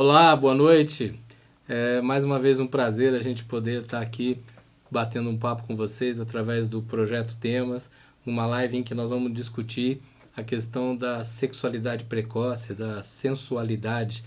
Olá, boa noite. Mais uma vez um prazer a gente poder estar aqui batendo um papo com vocês através do Projeto Temas, uma live em que nós vamos discutir a questão da sexualidade precoce, da sensualidade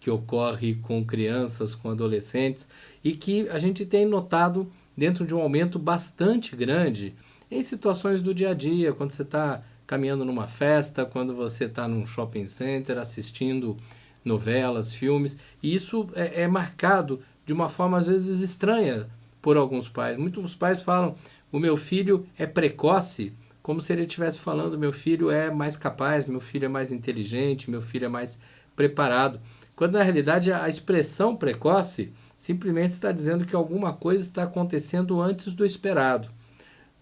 que ocorre com crianças, com adolescentes e que a gente tem notado dentro de um aumento bastante grande em situações do dia a dia, quando você está caminhando numa festa, quando você está num shopping center assistindo novelas, filmes, e isso é marcado de uma forma às vezes estranha por alguns pais. Muitos pais falam, o meu filho é precoce, como se ele estivesse falando, meu filho é mais capaz, meu filho é mais inteligente, meu filho é mais preparado. Quando na realidade a expressão precoce simplesmente está dizendo que alguma coisa está acontecendo antes do esperado.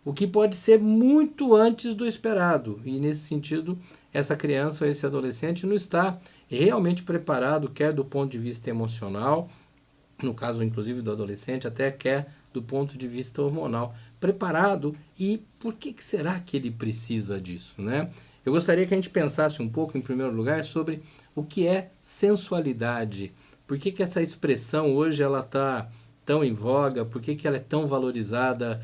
O que pode ser muito antes do esperado. E nesse sentido, essa criança ou esse adolescente não está realmente preparado, quer do ponto de vista emocional, no caso inclusive do adolescente, até quer do ponto de vista hormonal, preparado. E por que será que ele precisa disso, né? Eu gostaria que a gente pensasse um pouco, em primeiro lugar, sobre o que é sensualidade. Por que essa expressão hoje ela está tão em voga? Por que ela é tão valorizada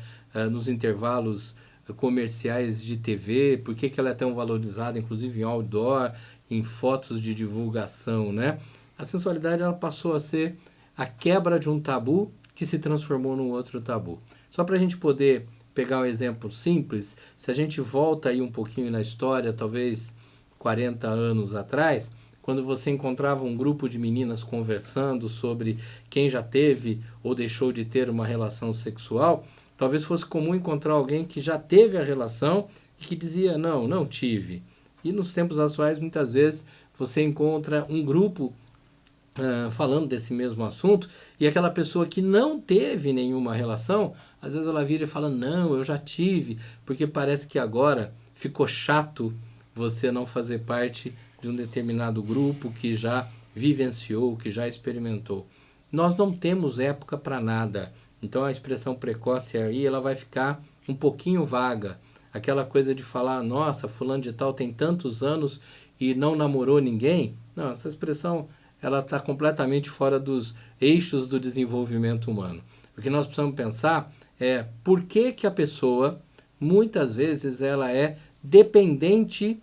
nos intervalos comerciais de TV? Por que ela é tão valorizada, inclusive em outdoor, em fotos de divulgação, né? A sensualidade ela passou a ser a quebra de um tabu que se transformou num outro tabu. Só para a gente poder pegar um exemplo simples, se a gente volta aí um pouquinho na história, talvez 40 anos atrás, quando você encontrava um grupo de meninas conversando sobre quem já teve ou deixou de ter uma relação sexual, talvez fosse comum encontrar alguém que já teve a relação e que dizia, não tive. E nos tempos atuais, muitas vezes, você encontra um grupo falando desse mesmo assunto e aquela pessoa que não teve nenhuma relação, às vezes ela vira e fala, não, eu já tive, porque parece que agora ficou chato você não fazer parte de um determinado grupo que já vivenciou, que já experimentou. Nós não temos época para nada. Então a expressão precoce aí ela vai ficar um pouquinho vaga. Aquela coisa de falar, nossa, fulano de tal tem tantos anos e não namorou ninguém. Não, essa expressão ela está completamente fora dos eixos do desenvolvimento humano. O que nós precisamos pensar é por que a pessoa, muitas vezes, ela é dependente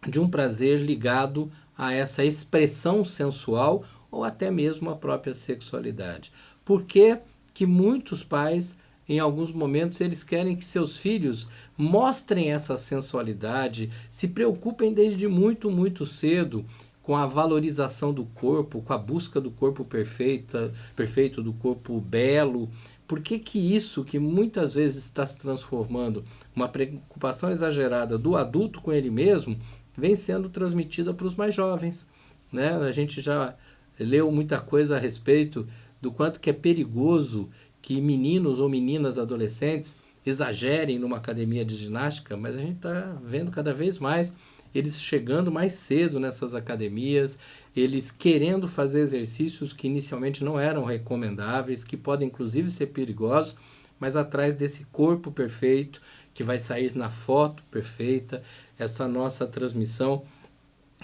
de um prazer ligado a essa expressão sensual ou até mesmo a própria sexualidade. Por que muitos pais, em alguns momentos, eles querem que seus filhos mostrem essa sensualidade, se preocupem desde muito cedo com a valorização do corpo, com a busca do corpo perfeito, do corpo belo. Por que isso que muitas vezes está se transformando uma preocupação exagerada do adulto com ele mesmo, vem sendo transmitida para os mais jovens, né? A gente já leu muita coisa a respeito do quanto que é perigoso que meninos ou meninas adolescentes exagerem numa academia de ginástica, mas a gente está vendo cada vez mais eles chegando mais cedo nessas academias, eles querendo fazer exercícios que inicialmente não eram recomendáveis, que podem inclusive ser perigosos, mas atrás desse corpo perfeito, que vai sair na foto perfeita. Essa nossa transmissão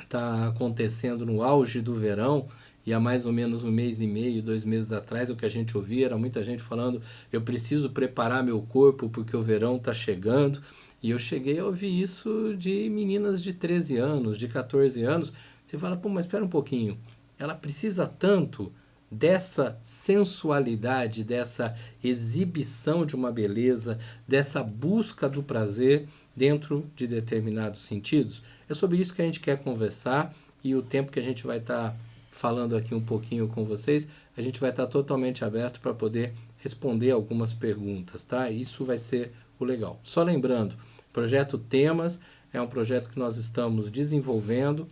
está acontecendo no auge do verão, e há mais ou menos um mês e meio, 2 meses atrás, o que a gente ouvia era muita gente falando, eu preciso preparar meu corpo porque o verão está chegando. E eu cheguei a ouvir isso de meninas de 13 anos, de 14 anos. Você fala, pô, mas espera um pouquinho, ela precisa tanto dessa sensualidade, dessa exibição de uma beleza, dessa busca do prazer dentro de determinados sentidos? É sobre isso que a gente quer conversar, e o tempo que a gente vai estar falando aqui um pouquinho com vocês, a gente vai estar totalmente aberto para poder responder algumas perguntas, tá? Isso vai ser o legal. Só lembrando, Projeto Temas é um projeto que nós estamos desenvolvendo,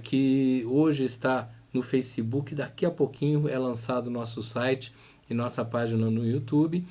que hoje está no Facebook, daqui a pouquinho é lançado nosso site e nossa página no YouTube,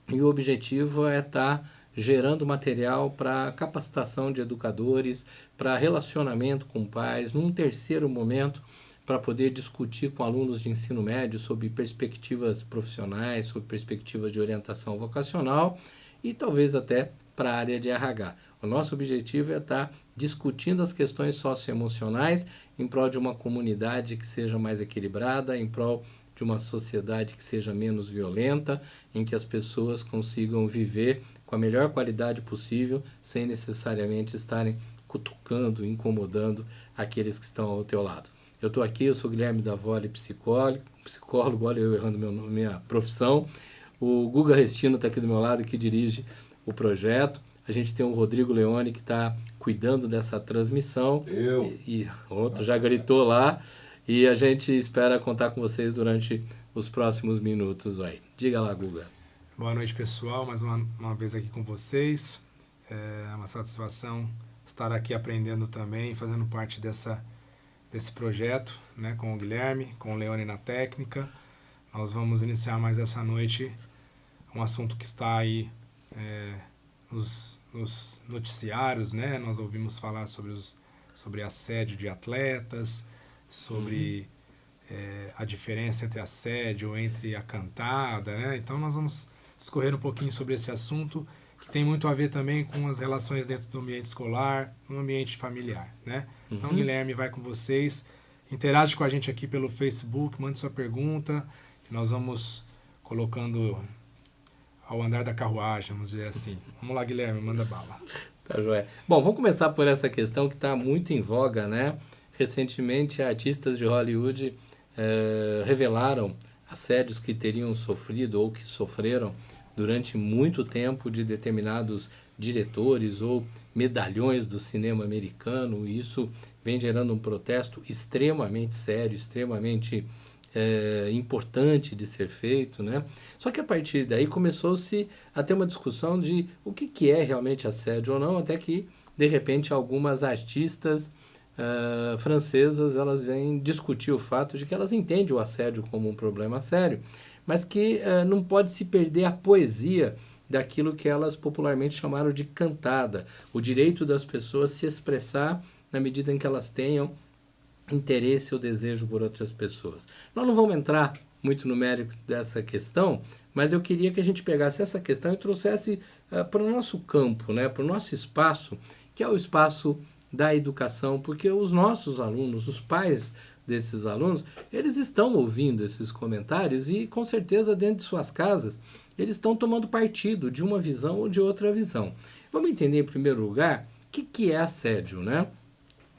e o objetivo é estar gerando material para capacitação de educadores, para relacionamento com pais, num terceiro momento, para poder discutir com alunos de ensino médio sobre perspectivas profissionais, sobre perspectivas de orientação vocacional e talvez até para a área de RH. O nosso objetivo é estar discutindo as questões socioemocionais em prol de uma comunidade que seja mais equilibrada, em prol de uma sociedade que seja menos violenta, em que as pessoas consigam viver com a melhor qualidade possível, sem necessariamente estarem cutucando, incomodando aqueles que estão ao teu lado. Eu estou aqui, eu sou Guilherme Davoli, psicólogo, olha eu errando minha profissão. O Guga Restino está aqui do meu lado, que dirige o projeto. A gente tem o Rodrigo Leone, que está cuidando dessa transmissão. E outro já gritou lá. E a gente espera contar com vocês durante os próximos minutos aí. Diga lá, Guga. Boa noite, pessoal. Mais uma vez aqui com vocês. É uma satisfação estar aqui aprendendo também, fazendo parte desse projeto, né, com o Guilherme, com o Leone na técnica. Nós vamos iniciar mais essa noite um assunto que está aí nos noticiários, né? Nós ouvimos falar sobre assédio de atletas, sobre a diferença entre assédio, entre a cantada, né? Então nós vamos discorrer um pouquinho sobre esse assunto, que tem muito a ver também com as relações dentro do ambiente escolar, no ambiente familiar, né? Então, Guilherme vai com vocês, interage com a gente aqui pelo Facebook, mande sua pergunta, e nós vamos colocando ao andar da carruagem, vamos dizer assim. Vamos lá, Guilherme, manda bala. Tá, joia. Bom, vamos começar por essa questão que está muito em voga, né? Recentemente, artistas de Hollywood revelaram assédios que teriam sofrido ou que sofreram durante muito tempo de determinados diretores ou medalhões do cinema americano, e isso vem gerando um protesto extremamente sério, extremamente importante de ser feito, né? Só que a partir daí começou-se a ter uma discussão de o que é realmente assédio ou não, até que, de repente, algumas artistas francesas, elas vêm discutir o fato de que elas entendem o assédio como um problema sério, mas que não pode se perder a poesia daquilo que elas popularmente chamaram de cantada, o direito das pessoas se expressar na medida em que elas tenham interesse ou desejo por outras pessoas. Nós não vamos entrar muito no mérito dessa questão, mas eu queria que a gente pegasse essa questão e trouxesse para o nosso campo, né, para o nosso espaço, que é o espaço da educação, porque os nossos alunos, os pais desses alunos, eles estão ouvindo esses comentários e, com certeza, dentro de suas casas, eles estão tomando partido de uma visão ou de outra visão. Vamos entender, em primeiro lugar, o que é assédio, né?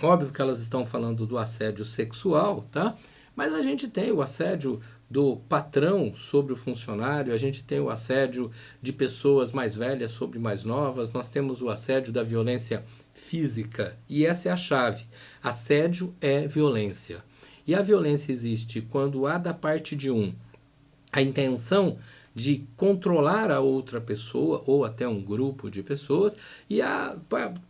Óbvio que elas estão falando do assédio sexual, tá? Mas a gente tem o assédio do patrão sobre o funcionário, a gente tem o assédio de pessoas mais velhas sobre mais novas, nós temos o assédio da violência física, e essa é a chave. Assédio é violência. E a violência existe quando há da parte de um a intenção de controlar a outra pessoa ou até um grupo de pessoas, e há,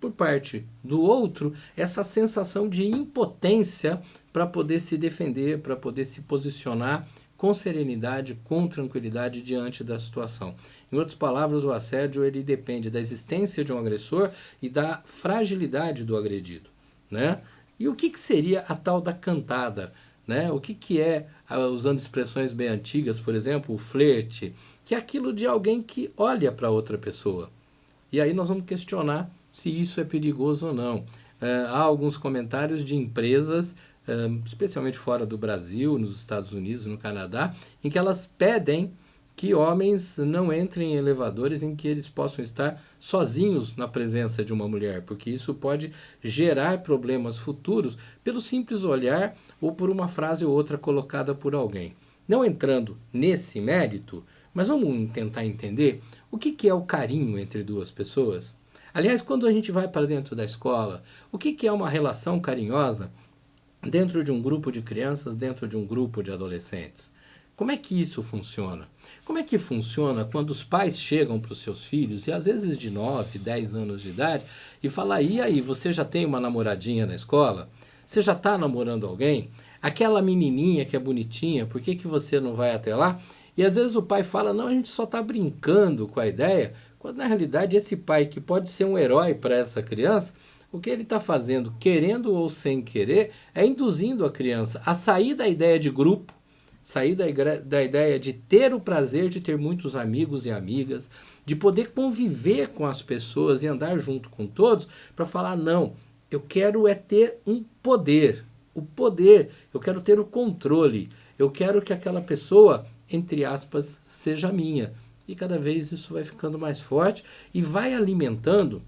por parte do outro, essa sensação de impotência para poder se defender, para poder se posicionar com serenidade, com tranquilidade diante da situação. Em outras palavras, o assédio ele depende da existência de um agressor e da fragilidade do agredido, né? E o que seria a tal da cantada, né? O que é, usando expressões bem antigas, por exemplo, o flerte, que é aquilo de alguém que olha para outra pessoa. E aí nós vamos questionar se isso é perigoso ou não. Há alguns comentários de empresas, especialmente fora do Brasil, nos Estados Unidos, no Canadá, em que elas pedem que homens não entrem em elevadores em que eles possam estar sozinhos na presença de uma mulher, porque isso pode gerar problemas futuros pelo simples olhar ou por uma frase ou outra colocada por alguém. Não entrando nesse mérito, mas vamos tentar entender o que é o carinho entre duas pessoas. Aliás, quando a gente vai para dentro da escola, o que é uma relação carinhosa dentro de um grupo de crianças, dentro de um grupo de adolescentes? Como é que isso funciona? Como é que funciona quando os pais chegam para os seus filhos, e às vezes de 9, 10 anos de idade, e falam, e aí, você já tem uma namoradinha na escola? Você já está namorando alguém? Aquela menininha que é bonitinha, por que você não vai até lá? E às vezes o pai fala, não, a gente só está brincando com a ideia, quando na realidade esse pai, que pode ser um herói para essa criança, o que ele está fazendo, querendo ou sem querer, é induzindo a criança a sair da ideia de grupo, sair da ideia de ter o prazer de ter muitos amigos e amigas, de poder conviver com as pessoas e andar junto com todos, para falar, não, eu quero é ter um poder. o poder, eu quero ter o controle, eu quero que aquela pessoa, entre aspas, seja minha. E cada vez isso vai ficando mais forte e vai alimentando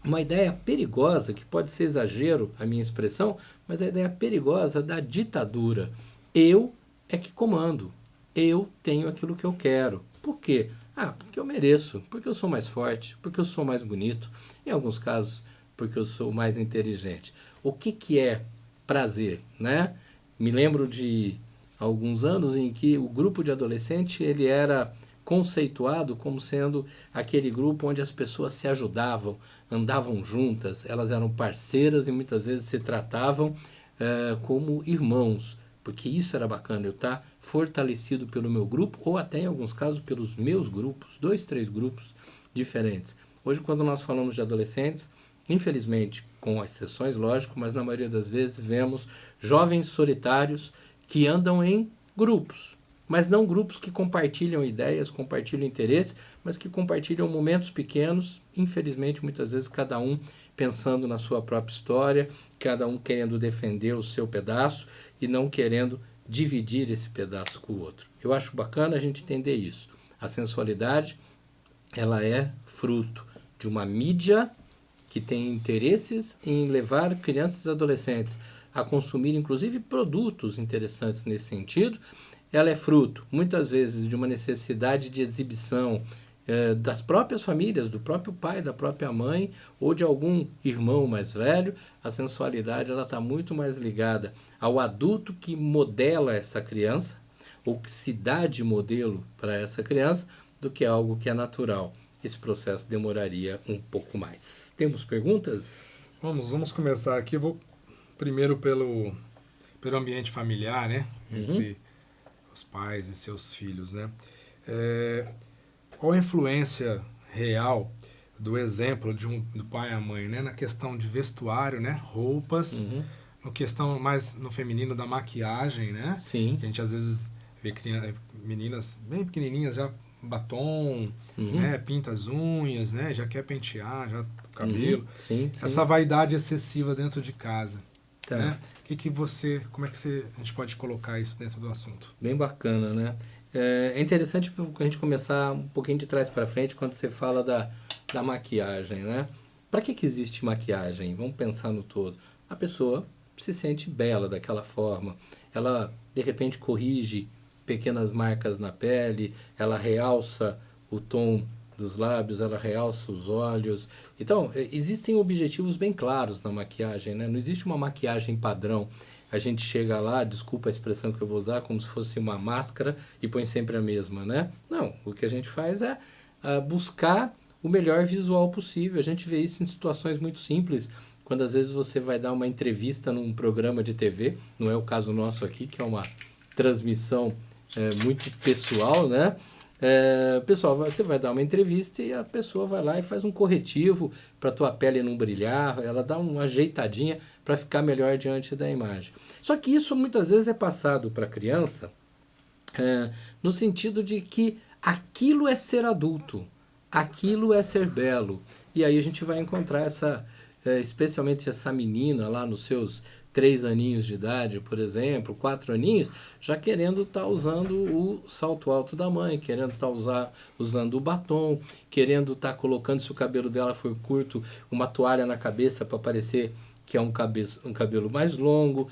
uma ideia perigosa, que pode ser exagero a minha expressão, mas a ideia perigosa da ditadura. Eu é que comando, eu tenho aquilo que eu quero. Por quê? Porque eu mereço, porque eu sou mais forte, porque eu sou mais bonito, em alguns casos, porque eu sou mais inteligente. O que é prazer, né? Me lembro de alguns anos em que o grupo de adolescente ele era conceituado como sendo aquele grupo onde as pessoas se ajudavam, andavam juntas, elas eram parceiras e muitas vezes se tratavam como irmãos, porque isso era bacana, eu estar fortalecido pelo meu grupo ou até em alguns casos pelos meus grupos, 2, 3 grupos diferentes. Hoje, quando nós falamos de adolescentes, infelizmente, com exceções, lógico, mas na maioria das vezes vemos jovens solitários que andam em grupos, mas não grupos que compartilham ideias, compartilham interesses, mas que compartilham momentos pequenos, infelizmente, muitas vezes cada um pensando na sua própria história, cada um querendo defender o seu pedaço e não querendo dividir esse pedaço com o outro. Eu acho bacana a gente entender isso. A sensualidade, ela é fruto de uma mídia que tem interesses em levar crianças e adolescentes a consumir, inclusive, produtos interessantes nesse sentido. Ela é fruto, muitas vezes, de uma necessidade de exibição das próprias famílias, do próprio pai, da própria mãe ou de algum irmão mais velho. A sensualidade está muito mais ligada ao adulto que modela essa criança ou que se dá de modelo para essa criança do que algo que é natural. Esse processo demoraria um pouco mais. Temos perguntas? Vamos começar aqui. Eu vou primeiro pelo ambiente familiar, né? Entre os pais e seus filhos, né? Qual a influência real do exemplo do pai e a mãe, né? Na questão de vestuário, né? Roupas, na questão mais no feminino da maquiagem, né? Sim. Que a gente às vezes vê meninas bem pequenininhas já batom, né? Pinta as unhas, né? Já quer pentear, já o cabelo. Sim. Essa vaidade excessiva dentro de casa. Tá. Né? Como é que a gente pode colocar isso dentro do assunto? Bem bacana, né? É interessante a gente começar um pouquinho de trás para frente quando você fala da maquiagem, né? Para que existe maquiagem? Vamos pensar no todo. A pessoa se sente bela daquela forma. Ela, de repente, corrige pequenas marcas na pele, ela realça o tom dos lábios, ela realça os olhos. Então, existem objetivos bem claros na maquiagem, né? Não existe uma maquiagem padrão. A gente chega lá, desculpa a expressão que eu vou usar, como se fosse uma máscara e põe sempre a mesma, né? Não, o que a gente faz é buscar o melhor visual possível. A gente vê isso em situações muito simples, quando às vezes você vai dar uma entrevista num programa de TV, não é o caso nosso aqui, que é uma transmissão muito pessoal, né? Pessoal, você vai dar uma entrevista e a pessoa vai lá e faz um corretivo para a tua pele não brilhar, ela dá uma ajeitadinha para ficar melhor diante da imagem. Só que isso muitas vezes é passado para a criança no sentido de que aquilo é ser adulto, aquilo é ser belo. E aí a gente vai encontrar especialmente essa menina lá nos seus 3 aninhos de idade, por exemplo, 4 aninhos, já querendo estar usando o salto alto da mãe, querendo estar usando o batom, querendo estar colocando, se o cabelo dela for curto, uma toalha na cabeça para parecer que é um cabelo mais longo,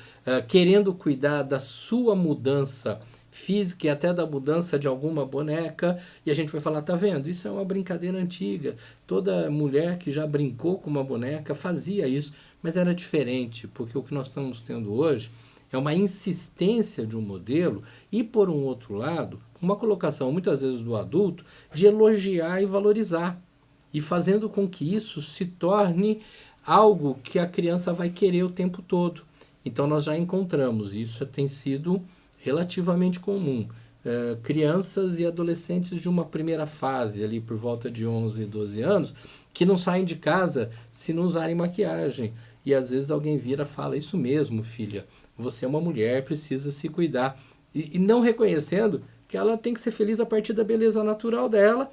querendo cuidar da sua mudança física e até da mudança de alguma boneca, e a gente vai falar, tá vendo? Isso é uma brincadeira antiga. Toda mulher que já brincou com uma boneca fazia isso, mas era diferente, porque o que nós estamos tendo hoje é uma insistência de um modelo e, por um outro lado, uma colocação, muitas vezes, do adulto de elogiar e valorizar, e fazendo com que isso se torne algo que a criança vai querer o tempo todo. Então, nós já encontramos, isso tem sido relativamente comum, crianças e adolescentes de uma primeira fase, ali por volta de 11, 12 anos, que não saem de casa se não usarem maquiagem. E às vezes alguém vira e fala, isso mesmo, filha, você é uma mulher, precisa se cuidar. E não reconhecendo que ela tem que ser feliz a partir da beleza natural dela,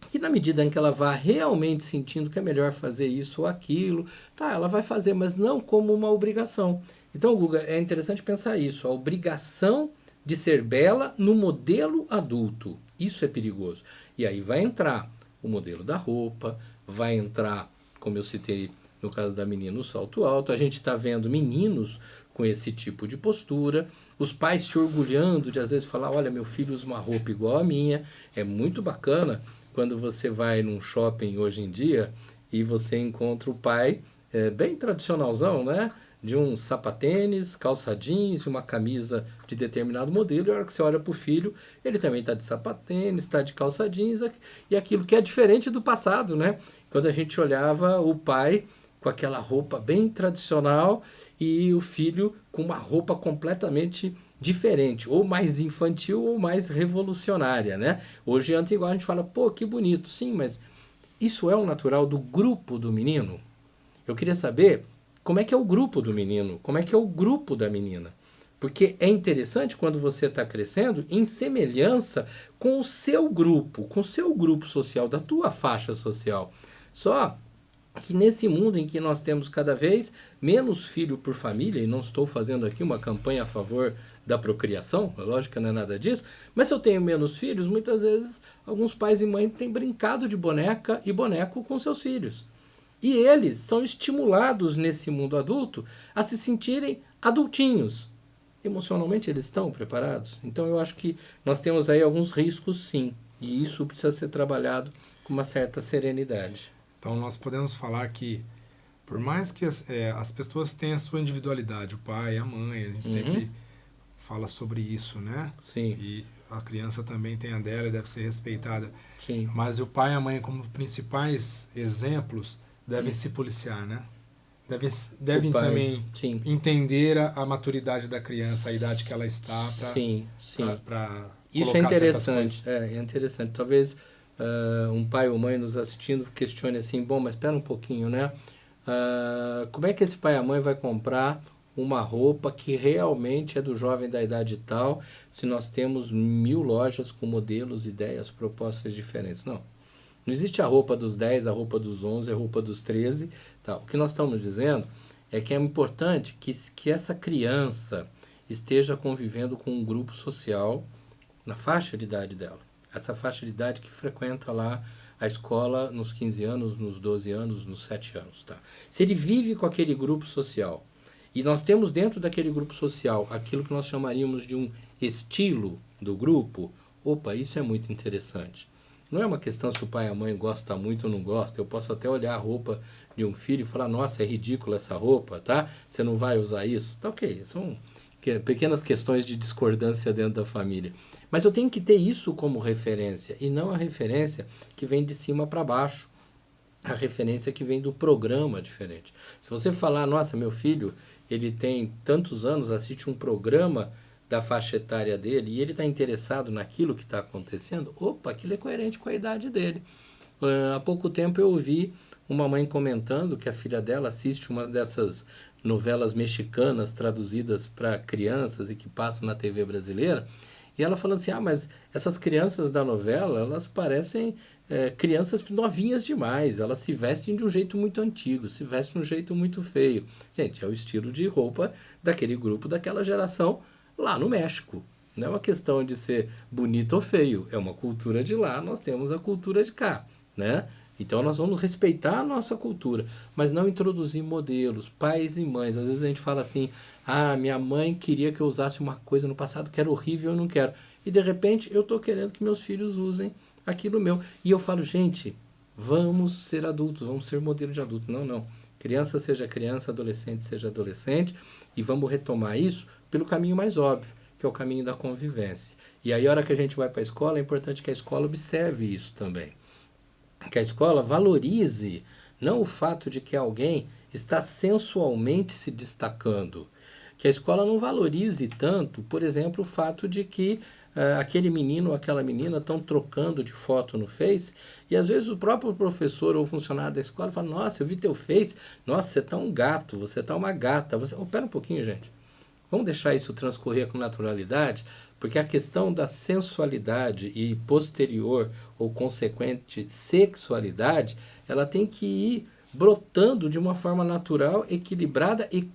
que na medida em que ela vá realmente sentindo que é melhor fazer isso ou aquilo, tá, ela vai fazer, mas não como uma obrigação. Então, Guga, é interessante pensar isso, a obrigação de ser bela no modelo adulto. Isso é perigoso. E aí vai entrar o modelo da roupa, vai entrar, como eu citei no caso da menina, o salto alto. A gente está vendo meninos com esse tipo de postura, os pais se orgulhando de às vezes falar, olha, meu filho usa uma roupa igual a minha. É muito bacana quando você vai num shopping hoje em dia e você encontra o pai bem tradicionalzão, né? De um sapatênis, calça jeans, uma camisa de determinado modelo, e a hora que você olha para o filho, ele também está de sapatênis, está de calça jeans, e aquilo que é diferente do passado, né? Quando a gente olhava o pai com aquela roupa bem tradicional e o filho com uma roupa completamente diferente, ou mais infantil ou mais revolucionária, né? Hoje, antes, igual a gente fala, pô, que bonito, sim, mas isso é o natural do grupo do menino? Eu queria saber como é que é o grupo do menino, como é que é o grupo da menina. Porque é interessante quando você está crescendo em semelhança com o seu grupo social, da tua faixa social. Só que nesse mundo em que nós temos cada vez menos filho por família, e não estou fazendo aqui uma campanha a favor da procriação, lógico que não é nada disso, mas se eu tenho menos filhos, muitas vezes alguns pais e mães têm brincado de boneca e boneco com seus filhos. E eles são estimulados nesse mundo adulto a se sentirem adultinhos. Emocionalmente eles estão preparados? Então eu acho que nós temos aí alguns riscos sim, e isso precisa ser trabalhado com uma certa serenidade. Então nós podemos falar que, por mais que as pessoas tenham a sua individualidade, o pai, a mãe, a gente sempre fala sobre isso, né? Sim. E a criança também tem a dela e deve ser respeitada. Sim. Mas o pai e a mãe, como principais exemplos, devem se policiar, né? Devem também entender a maturidade da criança, a idade que ela está para isso é interessante. É interessante. Talvez um pai ou mãe nos assistindo questione assim, bom, mas espera um pouquinho, né? Como é que esse pai ou mãe vai comprar uma roupa que realmente é do jovem da idade tal, se nós temos 1000 lojas com modelos, ideias, propostas diferentes? Não. Não existe a roupa dos 10, a roupa dos 11, a roupa dos 13. Tá. O que nós estamos dizendo é que é importante que essa criança esteja convivendo com um grupo social na faixa de idade dela. Essa faixa de idade que frequenta lá a escola nos 15 anos, nos 12 anos, nos 7 anos. Tá? Se ele vive com aquele grupo social, e nós temos dentro daquele grupo social aquilo que nós chamaríamos de um estilo do grupo, opa, isso é muito interessante. Não é uma questão se o pai e a mãe gostam muito ou não gostam. Eu posso até olhar a roupa de um filho e falar, nossa, é ridícula essa roupa, tá? Você não vai usar isso? Tá ok, são pequenas questões de discordância dentro da família. Mas eu tenho que ter isso como referência, e não a referência que vem de cima para baixo. A referência que vem do programa diferente. Se você falar, nossa, meu filho, ele tem tantos anos, assiste um programa da faixa etária dele e ele está interessado naquilo que está acontecendo, opa, aquilo é coerente com a idade dele. Há pouco tempo eu ouvi uma mãe comentando que a filha dela assiste uma dessas novelas mexicanas traduzidas para crianças e que passam na TV brasileira, e ela falando assim, mas essas crianças da novela, elas parecem crianças novinhas demais, elas se vestem de um jeito muito antigo, se vestem de um jeito muito feio. Gente, é o estilo de roupa daquele grupo, daquela geração lá no México. Não é uma questão de ser bonito ou feio, é uma cultura de lá, nós temos a cultura de cá, né? Então nós vamos respeitar a nossa cultura, mas não introduzir modelos, pais e mães. Às vezes a gente fala assim, minha mãe queria que eu usasse uma coisa no passado que era horrível, eu não quero. E de repente eu estou querendo que meus filhos usem aquilo meu. E eu falo, gente, vamos ser adultos, vamos ser modelo de adulto. Não. Criança seja criança, adolescente seja adolescente, e vamos retomar isso pelo caminho mais óbvio, que é o caminho da convivência. E aí, a hora que a gente vai para a escola, é importante que a escola observe isso também. Que a escola valorize não o fato de que alguém está sensualmente se destacando. Que a escola não valorize tanto, por exemplo, o fato de que aquele menino ou aquela menina estão trocando de foto no Face, e às vezes o próprio professor ou funcionário da escola fala, nossa, eu vi teu Face, nossa, você está um gato, você está uma gata. Pera um pouquinho, gente. Vamos deixar isso transcorrer com naturalidade, porque a questão da sensualidade e posterior ou consequente sexualidade, ela tem que ir brotando de uma forma natural, equilibrada e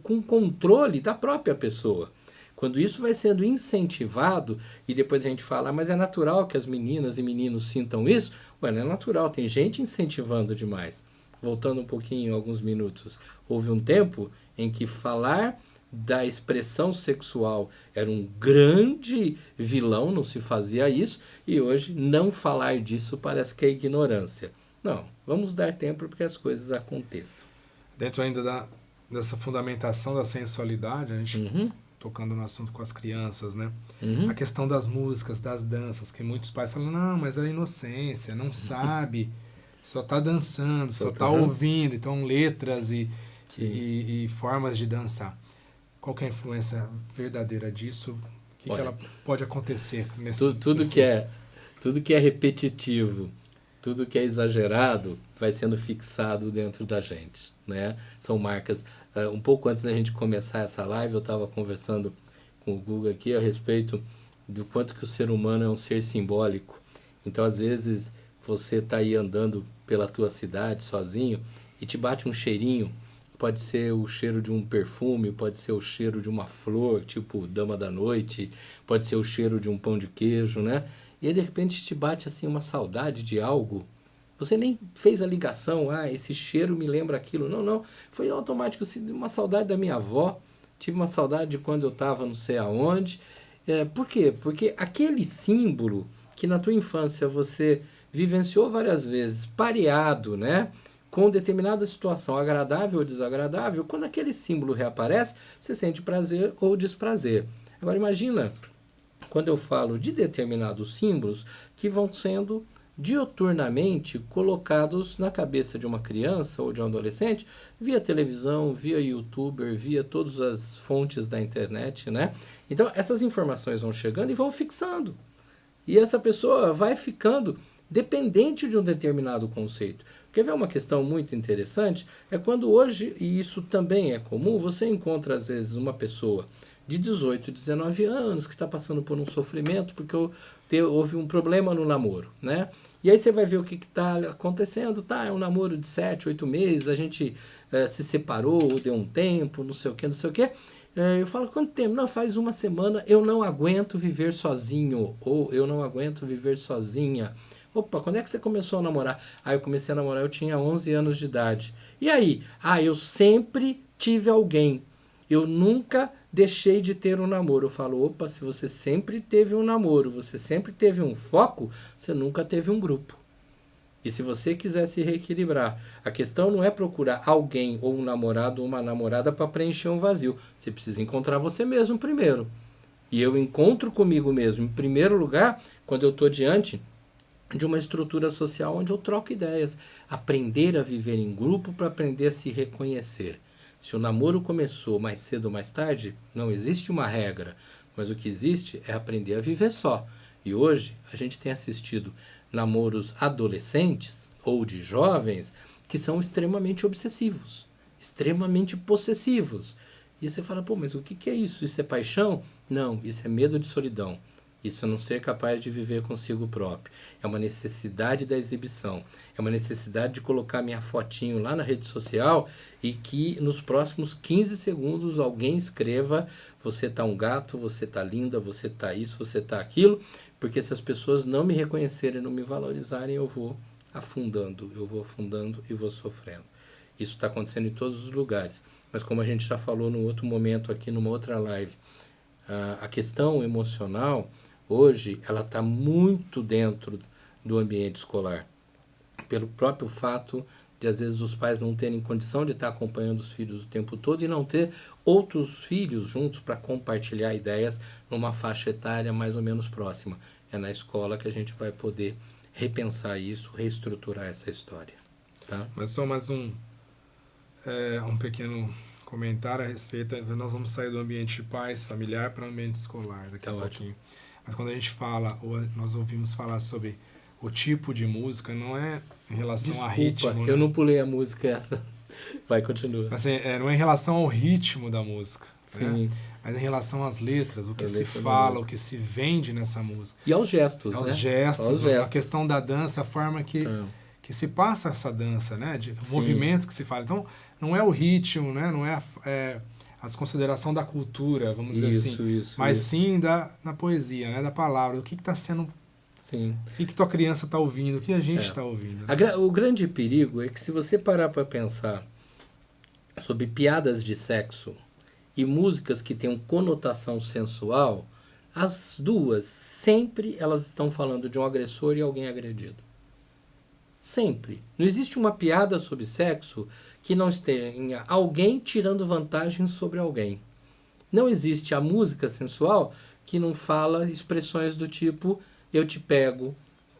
com controle da própria pessoa. Quando isso vai sendo incentivado, e depois a gente fala, mas é natural que as meninas e meninos sintam isso? Ué, não é natural, tem gente incentivando demais. Voltando um pouquinho, alguns minutos, houve um tempo em que falar da expressão sexual era um grande vilão, não se fazia isso, e hoje não falar disso parece que é ignorância. Não, vamos dar tempo para que as coisas aconteçam. Dentro ainda dessa fundamentação da sensualidade, a gente Uhum. tocando no assunto com as crianças, né? Uhum. A questão das músicas, das danças, que muitos pais falam, não, mas é inocência, não sabe, só tá dançando, só tá ouvindo, então letras e formas de dançar. Qual que é a influência verdadeira disso? O que ela pode acontecer nesse... Tudo que é repetitivo, tudo que é exagerado, vai sendo fixado dentro da gente, né? São marcas. Um pouco antes da gente começar essa live, eu estava conversando com o Guga aqui a respeito do quanto que o ser humano é um ser simbólico. Então, às vezes, você está aí andando pela tua cidade sozinho e te bate um cheirinho. Pode ser o cheiro de um perfume, pode ser o cheiro de uma flor, tipo Dama da Noite, pode ser o cheiro de um pão de queijo, né? E aí, de repente, te bate assim uma saudade de algo. Você nem fez a ligação, esse cheiro me lembra aquilo. Não, não. Foi automático, uma saudade da minha avó, tive uma saudade de quando eu estava não sei aonde. Por quê? Porque aquele símbolo que na tua infância você vivenciou várias vezes, pareado, né? Com determinada situação agradável ou desagradável, quando aquele símbolo reaparece, você sente prazer ou desprazer. Agora imagina, quando eu falo de determinados símbolos que vão sendo dioturnamente colocados na cabeça de uma criança ou de um adolescente via televisão, via youtuber, via todas as fontes da internet, né? Então essas informações vão chegando e vão fixando. E essa pessoa vai ficando dependente de um determinado conceito. Quer ver uma questão muito interessante? É quando hoje, e isso também é comum, você encontra às vezes uma pessoa de 18, 19 anos que está passando por um sofrimento porque houve um problema no namoro, né? E aí você vai ver o que está acontecendo, é um namoro de 7, 8 meses, a gente se separou, deu um tempo, não sei o que, não sei o que. Eu falo, quanto tempo? Não, faz uma semana, eu não aguento viver sozinho, ou eu não aguento viver sozinha. Opa, quando é que você começou a namorar? Eu comecei a namorar, eu tinha 11 anos de idade. E aí? Eu sempre tive alguém. Eu nunca deixei de ter um namoro. Eu falo, opa, se você sempre teve um namoro, você sempre teve um foco, você nunca teve um grupo. E se você quiser se reequilibrar, a questão não é procurar alguém ou um namorado ou uma namorada para preencher um vazio. Você precisa encontrar você mesmo primeiro. E eu encontro comigo mesmo, em primeiro lugar, quando eu estou diante de uma estrutura social onde eu troco ideias. Aprender a viver em grupo para aprender a se reconhecer. Se o namoro começou mais cedo ou mais tarde, não existe uma regra, mas o que existe é aprender a viver só. E hoje a gente tem assistido namoros adolescentes ou de jovens que são extremamente obsessivos, extremamente possessivos. E você fala, mas o que é isso? Isso é paixão? Não, isso é medo de solidão. Isso é não ser capaz de viver consigo próprio. É uma necessidade da exibição. É uma necessidade de colocar minha fotinho lá na rede social e que nos próximos 15 segundos alguém escreva: você tá um gato, você tá linda, você tá isso, você tá aquilo. Porque se as pessoas não me reconhecerem, não me valorizarem, eu vou afundando e vou sofrendo. Isso está acontecendo em todos os lugares. Mas como a gente já falou num outro momento aqui, numa outra live, a questão emocional hoje ela está muito dentro do ambiente escolar, pelo próprio fato de às vezes os pais não terem condição de estar acompanhando os filhos o tempo todo e não ter outros filhos juntos para compartilhar ideias numa faixa etária mais ou menos próxima. É na escola que a gente vai poder repensar isso, reestruturar essa história. Tá? Mas só mais um pequeno comentário a respeito. Nós vamos sair do ambiente de paz, familiar, para o ambiente escolar daqui a pouquinho. Mas quando a gente fala, ou nós ouvimos falar sobre o tipo de música, não é em relação a ritmo. Eu não pulei a música. Vai, continua. Assim, não é em relação ao ritmo da música, Sim. Né? Mas em relação às letras, o que se fala, o que se vende nessa música. E aos gestos, aos gestos, a questão da dança, a forma que que se passa essa dança, né? De Sim. movimentos que se fala. Então, não é o ritmo, né? Não é a consideração da cultura, vamos dizer assim, mas sim na poesia, né? Da palavra. O que está sendo... Sim. O que tua criança está ouvindo? O que a gente está ouvindo? Né? O grande perigo é que se você parar para pensar sobre piadas de sexo e músicas que têm conotação sensual, as duas, sempre elas estão falando de um agressor e alguém agredido. Sempre. Não existe uma piada sobre sexo que não tenha alguém tirando vantagem sobre alguém. Não existe a música sensual que não fala expressões do tipo eu te pego,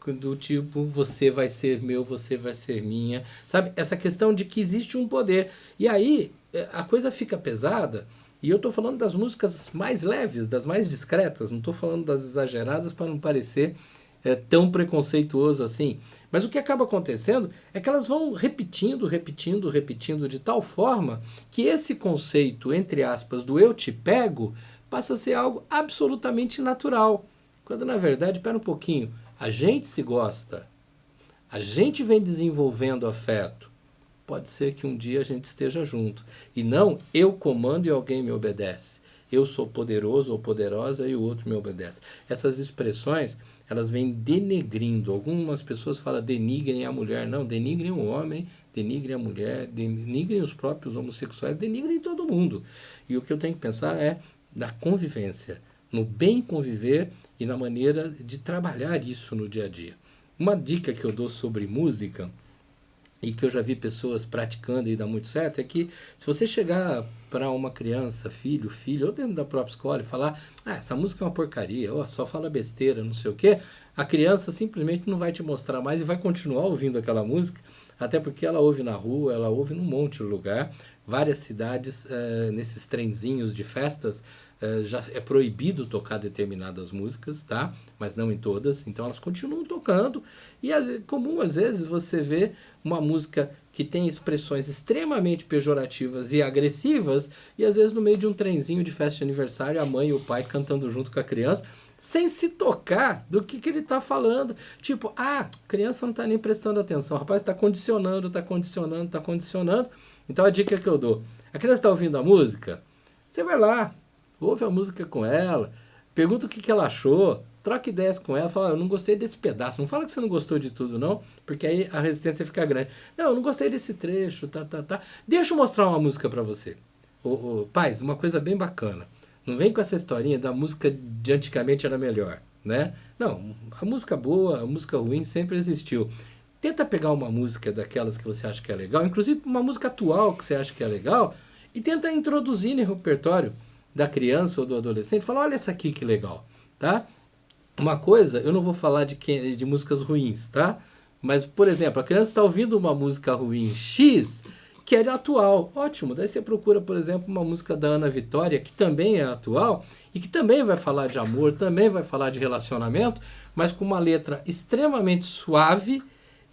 do tipo você vai ser meu, você vai ser minha. Sabe? Essa questão de que existe um poder. E aí a coisa fica pesada. E eu estou falando das músicas mais leves, das mais discretas. Não estou falando das exageradas para não parecer tão preconceituoso assim. Mas o que acaba acontecendo é que elas vão repetindo de tal forma que esse conceito, entre aspas, do eu te pego, passa a ser algo absolutamente natural. Quando na verdade, espera um pouquinho, a gente se gosta, a gente vem desenvolvendo afeto. Pode ser que um dia a gente esteja junto. E não eu comando e alguém me obedece. Eu sou poderoso ou poderosa e o outro me obedece. Essas expressões, elas vêm denegrindo. Algumas pessoas falam denigrem a mulher. Não, denigrem o homem, denigrem a mulher, denigrem os próprios homossexuais, denigrem todo mundo. E o que eu tenho que pensar é na convivência, no bem conviver e na maneira de trabalhar isso no dia a dia. Uma dica que eu dou sobre música e que eu já vi pessoas praticando e dá muito certo é que se você chegar para uma criança, filho, ou dentro da própria escola e falar essa música é uma porcaria, só fala besteira, não sei o quê, a criança simplesmente não vai te mostrar mais e vai continuar ouvindo aquela música, até porque ela ouve na rua, ela ouve num monte de lugar, várias cidades, nesses trenzinhos de festas, já é proibido tocar determinadas músicas, tá? Mas não em todas, então elas continuam tocando e é comum às vezes você vê uma música que tem expressões extremamente pejorativas e agressivas e às vezes no meio de um trenzinho de festa de aniversário a mãe e o pai cantando junto com a criança sem se tocar do que ele está falando, tipo, a criança não está nem prestando atenção, o rapaz está condicionando, então a dica que eu dou, a criança está ouvindo a música, você vai lá, ouve a música com ela, pergunta o que ela achou, troca ideias com ela, fala, eu não gostei desse pedaço. Não fala que você não gostou de tudo, não, porque aí a resistência fica grande. Não, eu não gostei desse trecho, tá. Deixa eu mostrar uma música pra você. Pais, uma coisa bem bacana. Não vem com essa historinha da música de antigamente era melhor, né? Não, a música boa, a música ruim sempre existiu. Tenta pegar uma música daquelas que você acha que é legal, inclusive uma música atual que você acha que é legal, e tenta introduzir no repertório da criança ou do adolescente, fala, olha essa aqui que legal, tá? Uma coisa, eu não vou falar de músicas ruins, tá? Mas, por exemplo, a criança está ouvindo uma música ruim X, que é atual. Ótimo, daí você procura, por exemplo, uma música da Ana Vitória, que também é atual, e que também vai falar de amor, também vai falar de relacionamento, mas com uma letra extremamente suave,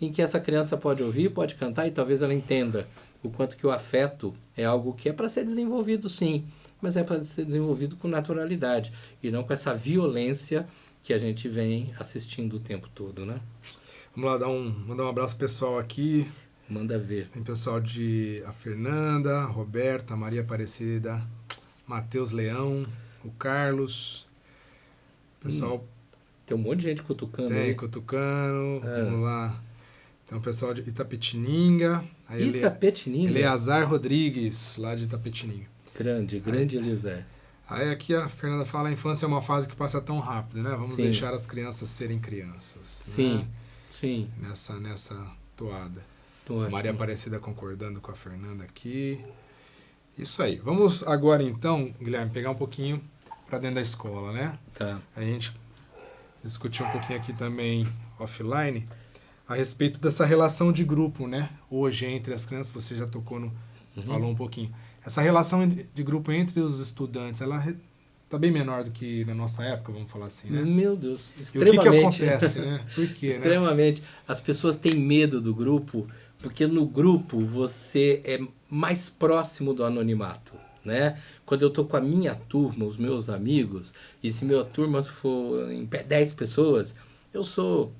em que essa criança pode ouvir, pode cantar, e talvez ela entenda o quanto que o afeto é algo que é para ser desenvolvido, sim, mas é para ser desenvolvido com naturalidade, e não com essa violência que a gente vem assistindo o tempo todo, né? Vamos lá, mandar um abraço pessoal aqui. Manda ver. Tem pessoal a Fernanda, a Roberta, a Maria Aparecida, Matheus Leão, o Carlos. Pessoal... Tem um monte de gente cutucando. Cutucando. Vamos lá. Tem um pessoal de Itapetininga. Itapetininga? Eleazar Rodrigues, lá de Itapetininga. Grande Eleazar. Aí aqui a Fernanda fala, a infância é uma fase que passa tão rápido, né? Vamos deixar as crianças serem crianças. Sim, né? sim. Nessa toada. Ótimo. Maria Aparecida concordando com a Fernanda aqui. Isso aí. Vamos agora então, Guilherme, pegar um pouquinho para dentro da escola, né? Tá. A gente discutiu um pouquinho aqui também offline a respeito dessa relação de grupo, né? Hoje entre as crianças, você já tocou falou um pouquinho. Essa relação de grupo entre os estudantes, ela está bem menor do que na nossa época, vamos falar assim, né? Meu Deus, extremamente. E o que acontece, né? Por quê, extremamente. Né? As pessoas têm medo do grupo, porque no grupo você é mais próximo do anonimato, né? Quando eu tô com a minha turma, os meus amigos, e se minha turma for em 10 pessoas, eu sou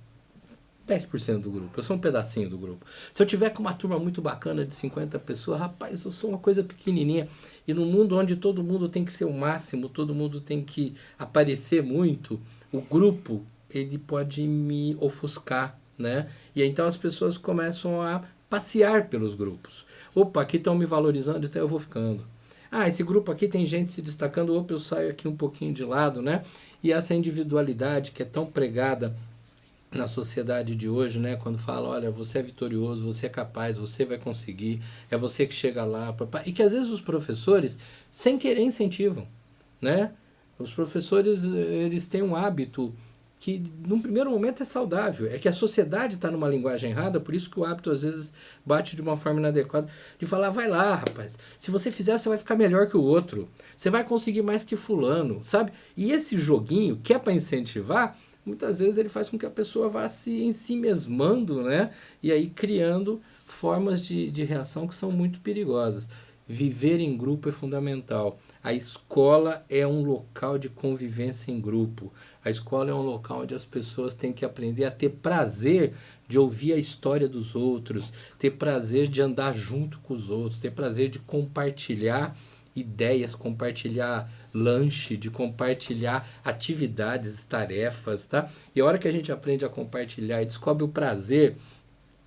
10% do grupo, eu sou um pedacinho do grupo. Se eu tiver com uma turma muito bacana de 50 pessoas, rapaz, eu sou uma coisa pequenininha. E no mundo onde todo mundo tem que ser o máximo, todo mundo tem que aparecer muito, o grupo, ele pode me ofuscar, né? E aí, então as pessoas começam a passear pelos grupos. Opa, aqui estão me valorizando, então eu vou ficando. Ah, esse grupo aqui tem gente se destacando, opa, eu saio aqui um pouquinho de lado, né? E essa individualidade que é tão pregada na sociedade de hoje, né, quando fala, olha, você é vitorioso, você é capaz, você vai conseguir, é você que chega lá, papá. E que às vezes os professores, sem querer, incentivam, né? Os professores, eles têm um hábito que, num primeiro momento, é saudável. É que a sociedade está numa linguagem errada, por isso que o hábito, às vezes, bate de uma forma inadequada, de falar, vai lá, rapaz, se você fizer, você vai ficar melhor que o outro, você vai conseguir mais que fulano, sabe? E esse joguinho, que é para incentivar, muitas vezes ele faz com que a pessoa vá em si mesmando, né? E aí criando formas de reação que são muito perigosas. Viver em grupo é fundamental. A escola é um local de convivência em grupo. A escola é um local onde as pessoas têm que aprender a ter prazer de ouvir a história dos outros, ter prazer de andar junto com os outros, ter prazer de compartilhar ideias, compartilhar lanche, de compartilhar atividades, tarefas, tá? E a hora que a gente aprende a compartilhar e descobre o prazer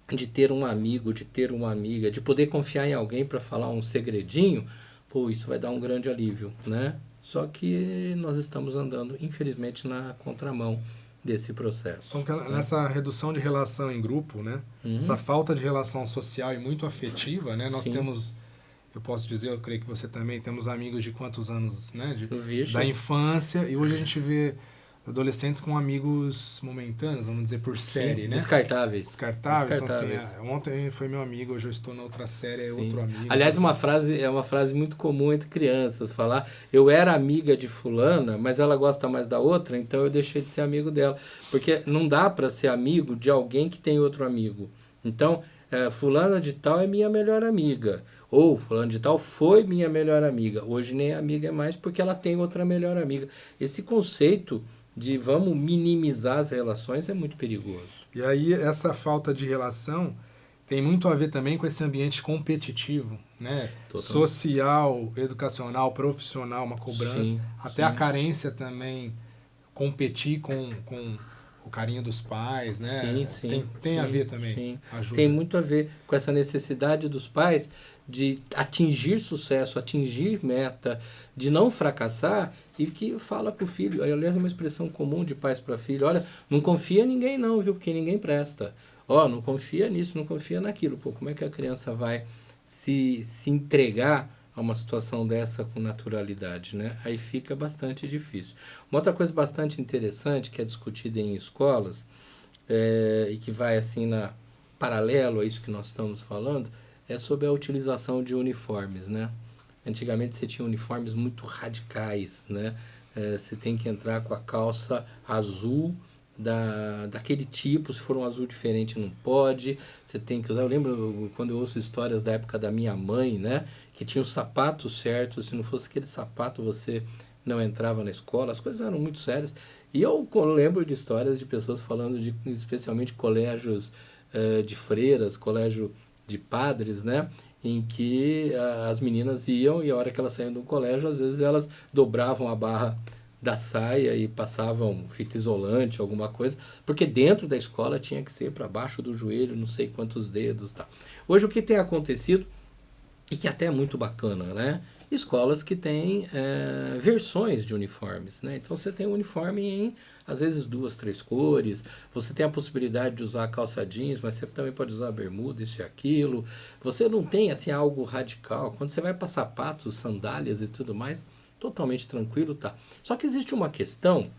de ter um amigo, de ter uma amiga, de poder confiar em alguém para falar um segredinho, pô, isso vai dar um grande alívio, né? Só que nós estamos andando, infelizmente, na contramão desse processo. Então, nessa redução de relação em grupo, né? Uhum. Essa falta de relação social e muito afetiva, né? Nós Sim. temos, eu posso dizer, eu creio que você também, temos amigos de quantos anos, né? Vixe. Da infância, e hoje a gente vê adolescentes com amigos momentâneos, vamos dizer, por série, Sim, né? Descartáveis. Descartáveis. Então, assim, ontem foi meu amigo, hoje eu estou na outra série, é outro amigo. Aliás, então, é uma frase muito comum entre crianças, falar, eu era amiga de fulana, mas ela gosta mais da outra, então eu deixei de ser amigo dela. Porque não dá para ser amigo de alguém que tem outro amigo. Então, fulana de tal é minha melhor amiga. Ou fulano de tal foi minha melhor amiga. Hoje nem amiga é mais porque ela tem outra melhor amiga. Esse conceito de vamos minimizar as relações é muito perigoso. E aí essa falta de relação tem muito a ver também com esse ambiente competitivo, né? Social, educacional, profissional, uma cobrança. Sim, até a carência também, competir com o carinho dos pais, né? Tem a ver também. Sim. Ajuda. Tem muito a ver com essa necessidade dos pais de atingir sucesso, atingir meta, de não fracassar, e que fala para o filho, aliás é uma expressão comum de pais para filho, olha, não confia em ninguém não, viu, porque ninguém presta. Ó, não confia nisso, não confia naquilo. Pô, como é que a criança vai se entregar a uma situação dessa com naturalidade, né? Aí fica bastante difícil. Uma outra coisa bastante interessante que é discutida em escolas, e que vai assim paralelo a isso que nós estamos falando, é sobre a utilização de uniformes, né? Antigamente você tinha uniformes muito radicais, né? Você tem que entrar com a calça azul daquele tipo, se for um azul diferente não pode, você tem que usar, eu lembro quando eu ouço histórias da época da minha mãe, né? Que tinha o sapato certo, se não fosse aquele sapato você não entrava na escola, as coisas eram muito sérias. E eu lembro de histórias de pessoas falando de especialmente colégios de freiras, colégio de padres, né? Em que as meninas iam e a hora que elas saíam do colégio, às vezes elas dobravam a barra da saia e passavam fita isolante, alguma coisa, porque dentro da escola tinha que ser para baixo do joelho, não sei quantos dedos, tá. Hoje o que tem acontecido, e que até é muito bacana, né? Escolas que têm versões de uniformes, né? Então você tem um uniforme em, às vezes, 2, 3 cores, você tem a possibilidade de usar calça jeans, mas você também pode usar bermuda, isso e aquilo. Você não tem, assim, algo radical. Quando você vai para sapatos, sandálias e tudo mais, totalmente tranquilo, tá? Só que existe uma questão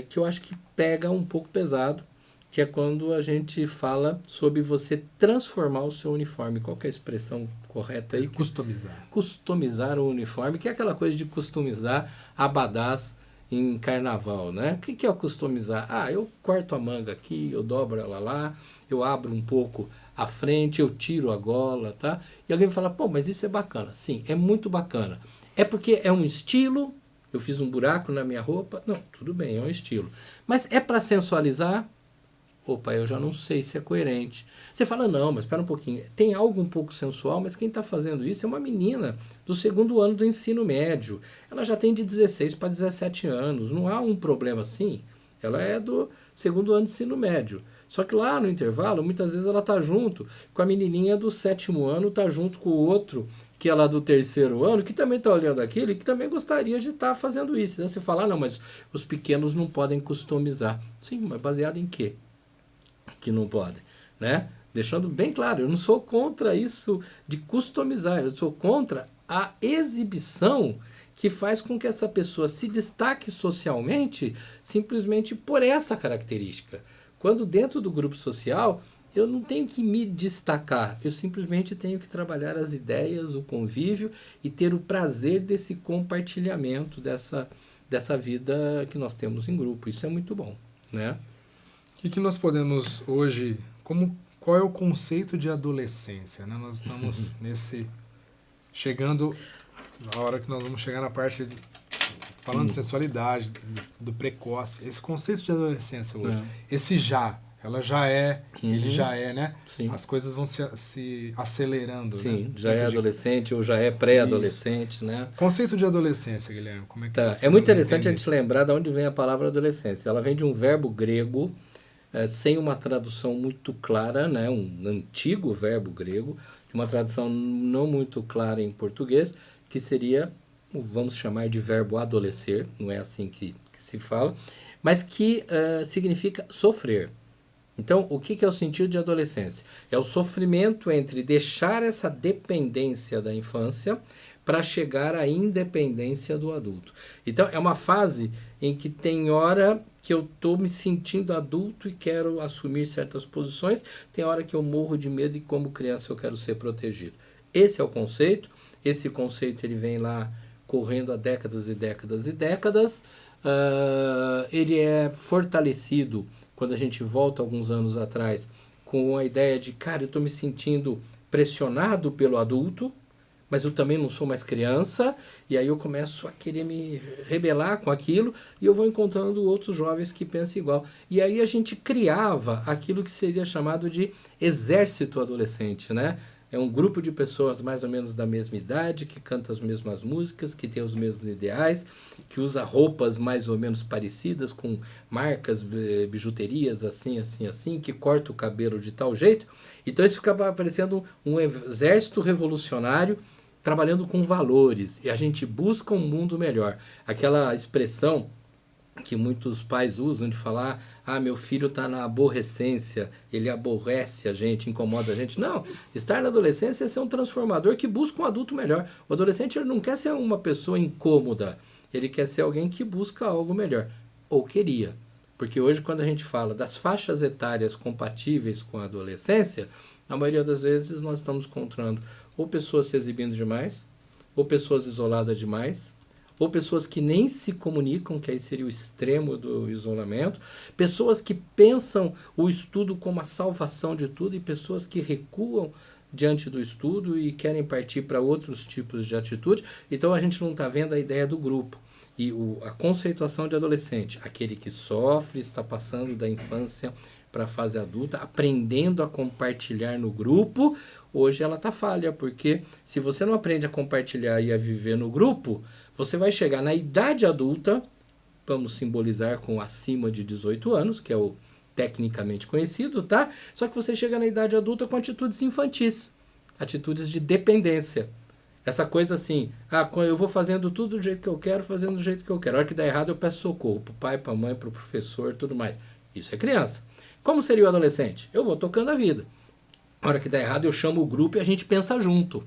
que eu acho que pega um pouco pesado, que é quando a gente fala sobre você transformar o seu uniforme. Qual que é a expressão correta aí? Customizar. Customizar o uniforme, que é aquela coisa de customizar abadás em carnaval, né? O que é o customizar? Ah, eu corto a manga aqui, eu dobro ela lá, eu abro um pouco a frente, eu tiro a gola, tá? E alguém fala, pô, mas isso é bacana. Sim, é muito bacana. É porque é um estilo, eu fiz um buraco na minha roupa. Não, tudo bem, é um estilo. Mas é para sensualizar? Opa, eu já não sei se é coerente. Você fala, não, mas espera um pouquinho, tem algo um pouco sensual, mas quem está fazendo isso é uma menina do 2º ano do ensino médio. Ela já tem de 16 para 17 anos, não há um problema assim. Ela é do 2º ano de ensino médio. Só que lá no intervalo, muitas vezes ela está junto com a menininha do 7º ano, está junto com o outro, que é lá do 3º ano, que também está olhando aquilo e que também gostaria de estar fazendo isso. Então você fala, não, mas os pequenos não podem customizar. Sim, mas baseado em quê? Que não podem, né? Deixando bem claro, eu não sou contra isso de customizar, eu sou contra a exibição que faz com que essa pessoa se destaque socialmente simplesmente por essa característica. Quando dentro do grupo social, eu não tenho que me destacar, eu simplesmente tenho que trabalhar as ideias, o convívio e ter o prazer desse compartilhamento dessa vida que nós temos em grupo. Isso é muito bom, né? O que nós podemos hoje, qual é o conceito de adolescência, né? Nós estamos chegando, a hora que nós vamos chegar na parte falando de sensualidade, do precoce, esse conceito de adolescência hoje, ela já é, ele já é, né? Sim. As coisas vão se acelerando, Sim, né? já é adolescente ou já é pré-adolescente, né? Conceito de adolescência, Guilherme, como é que nós É muito podemos interessante entender? a gente lembrar de onde vem a palavra adolescência. Ela vem de um verbo grego, sem uma tradução muito clara, né? Um antigo verbo grego, de uma tradução não muito clara em português, que seria, vamos chamar de verbo adolescer, não é assim que se fala, mas que significa sofrer. Então, o que é o sentido de adolescência? É o sofrimento entre deixar essa dependência da infância para chegar à independência do adulto. Então, é uma fase em que tem hora que eu estou me sentindo adulto e quero assumir certas posições, tem hora que eu morro de medo e como criança eu quero ser protegido. Esse é o conceito. Esse conceito ele vem lá correndo há décadas e décadas e décadas. Ele é fortalecido quando a gente volta alguns anos atrás com a ideia de, cara, eu estou me sentindo pressionado pelo adulto, mas eu também não sou mais criança, e aí eu começo a querer me rebelar com aquilo, e eu vou encontrando outros jovens que pensam igual. E aí a gente criava aquilo que seria chamado de exército adolescente, né? É um grupo de pessoas mais ou menos da mesma idade, que canta as mesmas músicas, que tem os mesmos ideais, que usa roupas mais ou menos parecidas, com marcas, bijuterias assim, assim, assim, que corta o cabelo de tal jeito. Então isso ficava parecendo um exército revolucionário trabalhando com valores. E a gente busca um mundo melhor. Aquela expressão que muitos pais usam de falar, meu filho está na aborrecência, ele aborrece a gente, incomoda a gente. Não, estar na adolescência é ser um transformador que busca um adulto melhor. O adolescente ele não quer ser uma pessoa incômoda, ele quer ser alguém que busca algo melhor, ou queria. Porque hoje quando a gente fala das faixas etárias compatíveis com a adolescência, a maioria das vezes nós estamos encontrando ou pessoas se exibindo demais, ou pessoas isoladas demais, ou pessoas que nem se comunicam, que aí seria o extremo do isolamento, pessoas que pensam o estudo como a salvação de tudo e pessoas que recuam diante do estudo e querem partir para outros tipos de atitude. Então a gente não está vendo a ideia do grupo. E a conceituação de adolescente, aquele que sofre, está passando da infância para a fase adulta, aprendendo a compartilhar no grupo, hoje ela está falha, porque se você não aprende a compartilhar e a viver no grupo, você vai chegar na idade adulta, vamos simbolizar com acima de 18 anos, que é o tecnicamente conhecido, tá? Só que você chega na idade adulta com atitudes infantis, atitudes de dependência. Essa coisa assim, eu vou fazendo tudo do jeito que eu quero, fazendo do jeito que eu quero. A hora que dá errado eu peço socorro pro pai, pra mãe, pro professor, tudo mais. Isso é criança. Como seria o adolescente? Eu vou tocando a vida. A hora que dá errado eu chamo o grupo e a gente pensa junto.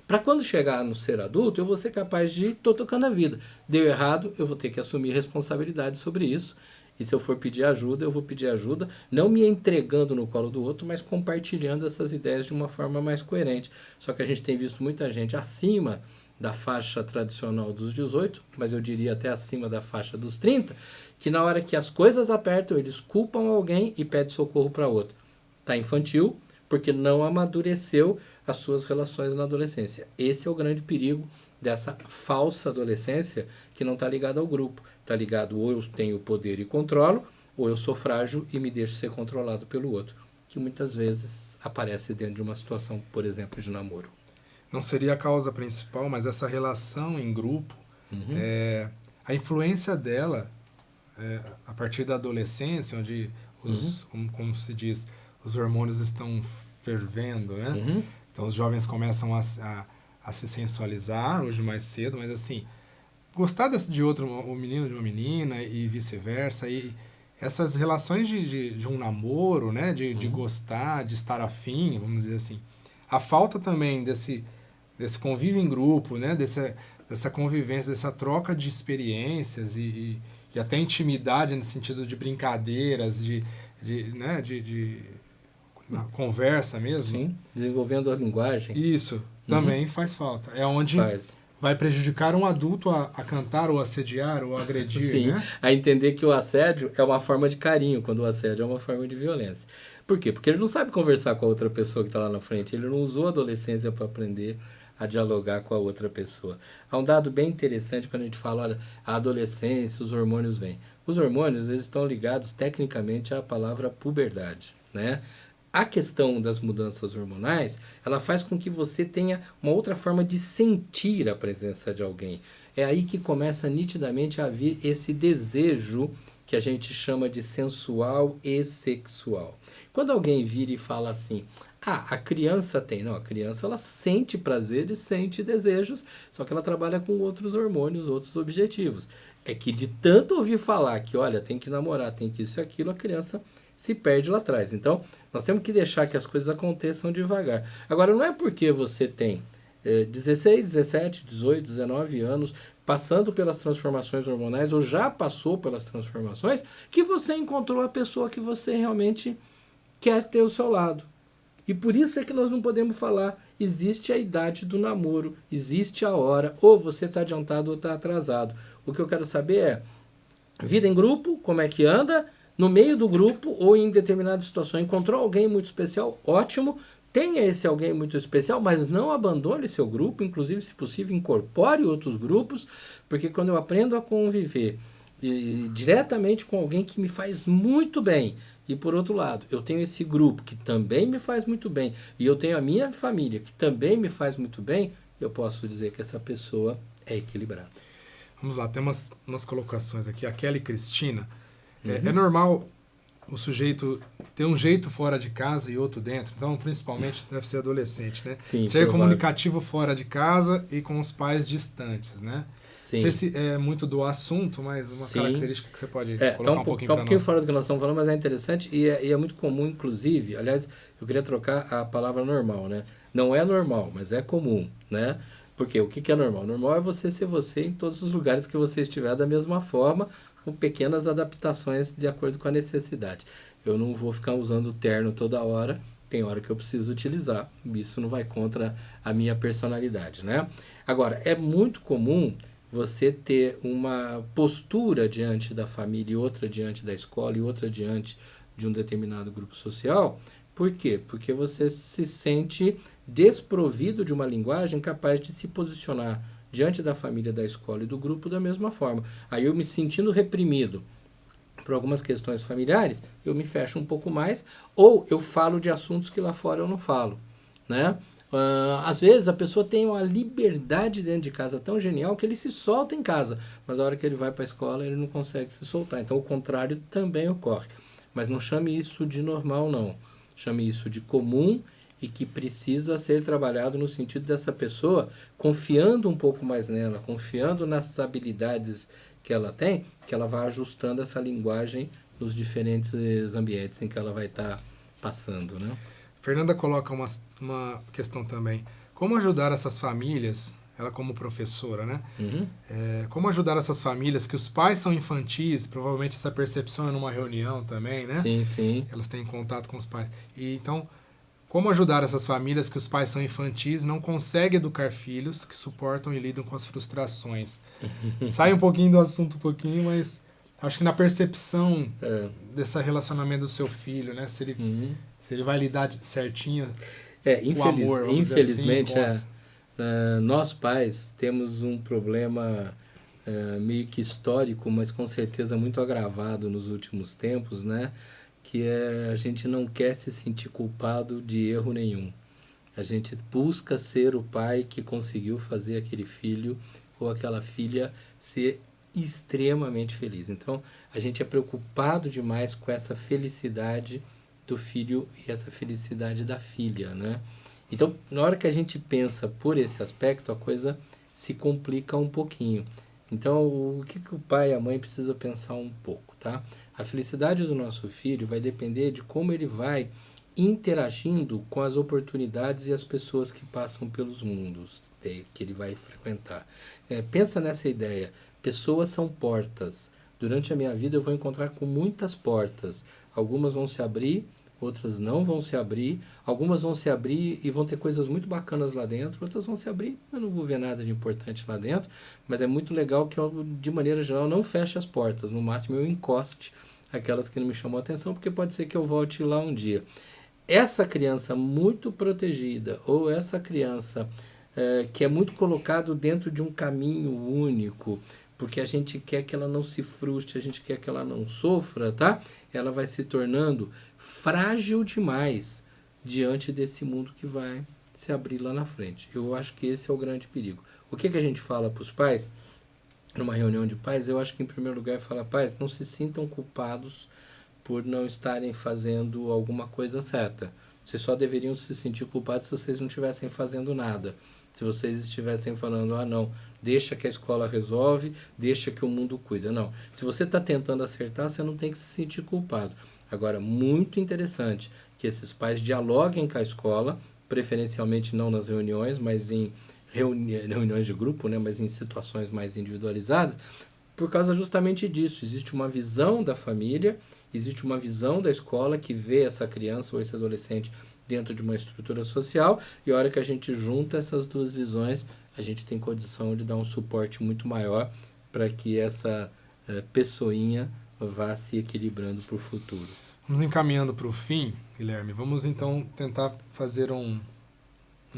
Para quando chegar no ser adulto, eu vou ser capaz de tocando a vida. Deu errado, eu vou ter que assumir responsabilidade sobre isso. E se eu for pedir ajuda, eu vou pedir ajuda, não me entregando no colo do outro, mas compartilhando essas ideias de uma forma mais coerente. Só que a gente tem visto muita gente acima da faixa tradicional dos 18, mas eu diria até acima da faixa dos 30, que na hora que as coisas apertam, eles culpam alguém e pedem socorro para outro. Está infantil, porque não amadureceu as suas relações na adolescência. Esse é o grande perigo dessa falsa adolescência que não está ligada ao grupo. Está ligado ou eu tenho poder e controlo, ou eu sou frágil e me deixo ser controlado pelo outro, que muitas vezes aparece dentro de uma situação, por exemplo, de namoro. Não seria a causa principal, mas essa relação em grupo, a influência dela, a partir da adolescência, onde como se diz, os hormônios estão fervendo, né? Então os jovens começam a se sensualizar, hoje mais cedo, mas assim, gostar de outro, o menino de uma menina e vice-versa, e essas relações de um namoro, né? De gostar, de estar afim, vamos dizer assim. A falta também desse convívio em grupo, né? Dessa convivência, dessa troca de experiências e até intimidade no sentido de brincadeiras, de conversa mesmo. Sim, desenvolvendo a linguagem. Isso também faz falta. É onde vai prejudicar um adulto a cantar, ou assediar, ou agredir. Sim, né? a entender que o assédio é uma forma de carinho, quando o assédio é uma forma de violência. Por quê? Porque ele não sabe conversar com a outra pessoa que está lá na frente, ele não usou a adolescência para aprender a dialogar com a outra pessoa. Há um dado bem interessante quando a gente fala, olha, a adolescência, os hormônios vêm. Os hormônios, eles estão ligados tecnicamente à palavra puberdade, né? A questão das mudanças hormonais, ela faz com que você tenha uma outra forma de sentir a presença de alguém. É aí que começa nitidamente a vir esse desejo que a gente chama de sensual e sexual. Quando alguém vira e fala assim, a criança tem. Não, a criança ela sente prazer e sente desejos, só que ela trabalha com outros hormônios, outros objetivos. É que de tanto ouvir falar que, olha, tem que namorar, tem que isso e aquilo, a criança se perde lá atrás. Então, nós temos que deixar que as coisas aconteçam devagar. Agora, não é porque você tem 16, 17, 18, 19 anos, passando pelas transformações hormonais, ou já passou pelas transformações, que você encontrou a pessoa que você realmente quer ter ao seu lado. E por isso é que nós não podemos falar, existe a idade do namoro, existe a hora, ou você está adiantado ou está atrasado. O que eu quero saber é, vida em grupo, como é que anda, no meio do grupo ou em determinada situação, encontrou alguém muito especial, ótimo, tenha esse alguém muito especial, mas não abandone seu grupo, inclusive, se possível, incorpore outros grupos, porque quando eu aprendo a conviver diretamente com alguém que me faz muito bem, e por outro lado, eu tenho esse grupo que também me faz muito bem, e eu tenho a minha família que também me faz muito bem, eu posso dizer que essa pessoa é equilibrada. Vamos lá, tem umas colocações aqui. A Kelly Cristina. É normal o sujeito ter um jeito fora de casa e outro dentro? Então, principalmente, deve ser adolescente, né? Sim, ser provável. comunicativo fora de casa e com os pais distantes, né? Sim. Não sei se é muito do assunto, mas uma característica que você pode colocar um pouquinho para nós. Tá um pouquinho fora do que nós estamos falando, mas é interessante e é muito comum, inclusive, aliás, eu queria trocar a palavra normal, né? Não é normal, mas é comum, né? Porque o que é normal? Normal é você ser você em todos os lugares que você estiver da mesma forma, com pequenas adaptações de acordo com a necessidade. Eu não vou ficar usando terno toda hora, tem hora que eu preciso utilizar, isso não vai contra a minha personalidade, né? Agora, é muito comum você ter uma postura diante da família e outra diante da escola e outra diante de um determinado grupo social. Por quê? Porque você se sente desprovido de uma linguagem capaz de se posicionar diante da família, da escola e do grupo da mesma forma. Aí eu me sentindo reprimido por algumas questões familiares, eu me fecho um pouco mais, ou eu falo de assuntos que lá fora eu não falo, né? Às vezes a pessoa tem uma liberdade dentro de casa tão genial que ele se solta em casa, mas a hora que ele vai para a escola ele não consegue se soltar. Então o contrário também ocorre. Mas não chame isso de normal, não. Chame isso de comum e que precisa ser trabalhado no sentido dessa pessoa confiando um pouco mais nela, confiando nas habilidades que ela tem, que ela vai ajustando essa linguagem nos diferentes ambientes em que ela vai estar passando, né? Fernanda coloca uma questão também. Como ajudar essas famílias, ela como professora, né? Como ajudar essas famílias que os pais são infantis, provavelmente essa percepção é numa reunião também, né? Sim, sim. Elas têm contato com os pais. E então, como ajudar essas famílias que os pais são infantis, não conseguem educar filhos que suportam e lidam com as frustrações? Sai um pouquinho do assunto, mas acho que na percepção desse relacionamento do seu filho, né? Se ele vai lidar certinho com o amor, vamos infelizmente, dizer assim, nós pais temos um problema meio que histórico, mas com certeza muito agravado nos últimos tempos, né? Que é a gente não quer se sentir culpado de erro nenhum. A gente busca ser o pai que conseguiu fazer aquele filho ou aquela filha ser extremamente feliz. Então, a gente é preocupado demais com essa felicidade do filho e essa felicidade da filha, né? Então, na hora que a gente pensa por esse aspecto, a coisa se complica um pouquinho. Então, o que o pai e a mãe precisam pensar um pouco, tá? A felicidade do nosso filho vai depender de como ele vai interagindo com as oportunidades e as pessoas que passam pelos mundos que ele vai frequentar. Pensa nessa ideia. Pessoas são portas. Durante a minha vida eu vou encontrar com muitas portas. Algumas vão se abrir, outras não vão se abrir. Algumas vão se abrir e vão ter coisas muito bacanas lá dentro. Outras vão se abrir, eu não vou ver nada de importante lá dentro. Mas é muito legal que eu, de maneira geral, não feche as portas. No máximo eu encoste aquelas que não me chamam a atenção, porque pode ser que eu volte lá um dia. Essa criança muito protegida ou essa criança que é muito colocado dentro de um caminho único, porque a gente quer que ela não se frustre, a gente quer que ela não sofra, tá? Ela vai se tornando frágil demais diante desse mundo que vai se abrir lá na frente. Eu acho que esse é o grande perigo. O que a gente fala para os pais numa reunião de pais? Eu acho que em primeiro lugar fala, pais, não se sintam culpados por não estarem fazendo alguma coisa certa. Vocês só deveriam se sentir culpados se vocês não estivessem fazendo nada. Se vocês estivessem falando, não, deixa que a escola resolve, deixa que o mundo cuida. Não. Se você está tentando acertar, você não tem que se sentir culpado. Agora, muito interessante que esses pais dialoguem com a escola, preferencialmente não nas reuniões, mas em reuniões de grupo, né, mas em situações mais individualizadas, por causa justamente disso. Existe uma visão da família, existe uma visão da escola que vê essa criança ou esse adolescente dentro de uma estrutura social, e a hora que a gente junta essas duas visões, a gente tem condição de dar um suporte muito maior para que essa pessoinha vá se equilibrando para o futuro. Vamos encaminhando para o fim, Guilherme. Vamos então tentar fazer um